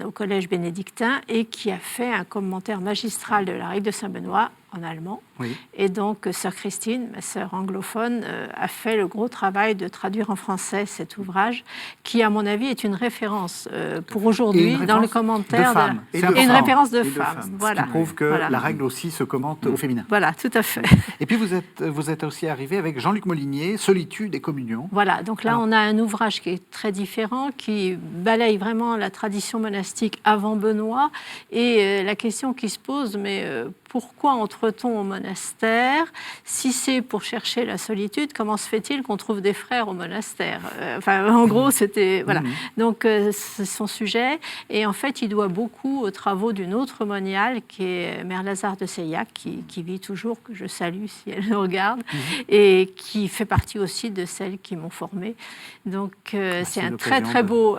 Speaker 2: au collège bénédictin, et qui a fait un commentaire magistral de la règle de Saint-Benoît en allemand.
Speaker 1: Oui.
Speaker 2: Et donc, sœur Christine, ma sœur anglophone, a fait le gros travail de traduire en français cet ouvrage, qui, à mon avis, est une référence pour aujourd'hui dans le commentaire.
Speaker 1: Et
Speaker 2: une référence de femme.
Speaker 1: Voilà. Ce qui prouve que la règle aussi se commente au féminin.
Speaker 2: Voilà, tout à fait.
Speaker 1: Et puis, vous êtes aussi arrivé avec Jean-Luc Molinier, Solitude et communion.
Speaker 2: Voilà, donc là, on a un ouvrage qui est très différent, qui balaye vraiment la tradition monastique avant Benoît. Et la question qui se pose, mais pourquoi entre-t-on au monastère? Si c'est pour chercher la solitude, comment se fait-il qu'on trouve des frères au monastère? En gros, c'était... Voilà. Donc, c'est son sujet. Et en fait, il doit beaucoup aux travaux d'une autre moniale, qui est Mère Lazare de Seillac, qui vit toujours, que je salue si elle le regarde, et qui fait partie aussi de celles qui m'ont formée. Donc, c'est un très beau,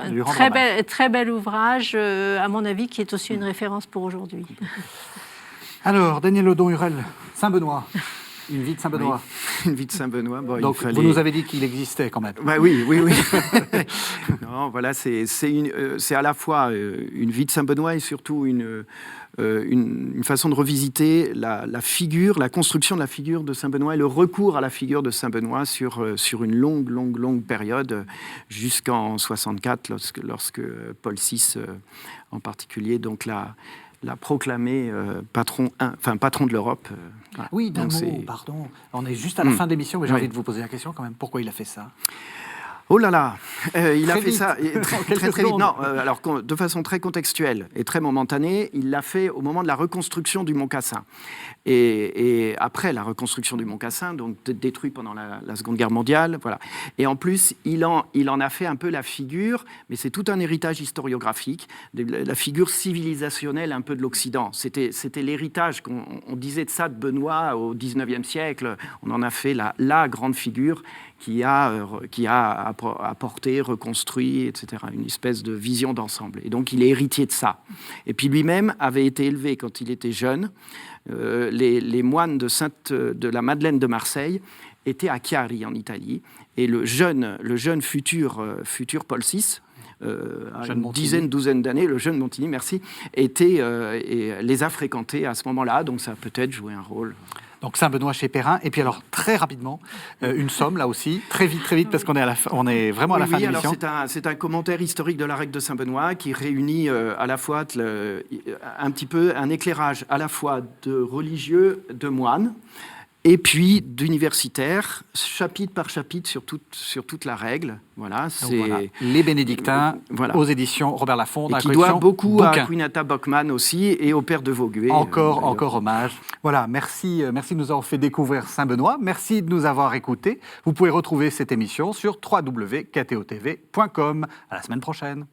Speaker 2: très bel ouvrage, à mon avis, qui est aussi une référence pour aujourd'hui.
Speaker 1: Alors, Daniel Odon-Hurel, Saint-Benoît, une vie de Saint-Benoît.
Speaker 3: Oui, une vie de Saint-Benoît. Bon,
Speaker 1: donc, vous nous avez dit qu'il existait quand même.
Speaker 3: Bah, oui. Non, voilà, c'est à la fois une vie de Saint-Benoît et surtout une façon de revisiter la figure, la construction de la figure de Saint-Benoît et le recours à la figure de Saint-Benoît sur une longue période, jusqu'en 64, lorsque Paul VI, en particulier, donc l'a proclamé patron de l'Europe.
Speaker 1: Voilà. Oui, d'un mot, pardon. On est juste à la fin de l'émission, mais j'ai envie de vous poser la question quand même. Pourquoi il a fait ça?
Speaker 3: Oh là là, il a fait
Speaker 1: vite.
Speaker 3: Ça très vite. Non, alors de façon très contextuelle et très momentanée, il l'a fait au moment de la reconstruction du Mont Cassin. Et après la reconstruction du Mont Cassin, donc détruit pendant la Seconde Guerre mondiale, voilà. Et en plus, il en a fait un peu la figure, mais c'est tout un héritage historiographique, la figure civilisationnelle un peu de l'Occident. C'était l'héritage qu'on disait de ça de Benoît au XIXe siècle. On en a fait la grande figure qui a apporté, reconstruit, etc., une espèce de vision d'ensemble. Et donc, il est héritier de ça. Et puis, lui-même avait été élevé quand il était jeune. Les moines de la Madeleine de Marseille étaient à Chiari, en Italie. Et le jeune futur Paul VI, à une douzaine d'années, le jeune Montigny, merci, et les a fréquentés à ce moment-là. Donc, ça a peut-être joué un rôle.
Speaker 1: Donc Saint-Benoît chez Perrin, et puis alors très rapidement, une somme là aussi, très vite, parce qu'on est vraiment à la fin de l'émission.
Speaker 3: Alors c'est un commentaire historique de la règle de Saint-Benoît qui réunit à la fois un petit peu un éclairage à la fois de religieux, de moines, et puis d'universitaires, chapitre par chapitre sur toute la règle. Voilà,
Speaker 1: voilà. Les Bénédictins, aux éditions Robert Laffont.
Speaker 3: Et qui doit beaucoup à Quinata Bockmann aussi et au père de Vaugué.
Speaker 1: Encore hommage. Voilà, merci de nous avoir fait découvrir Saint-Benoît. Merci de nous avoir écoutés. Vous pouvez retrouver cette émission sur www.ktotv.com. À la semaine prochaine.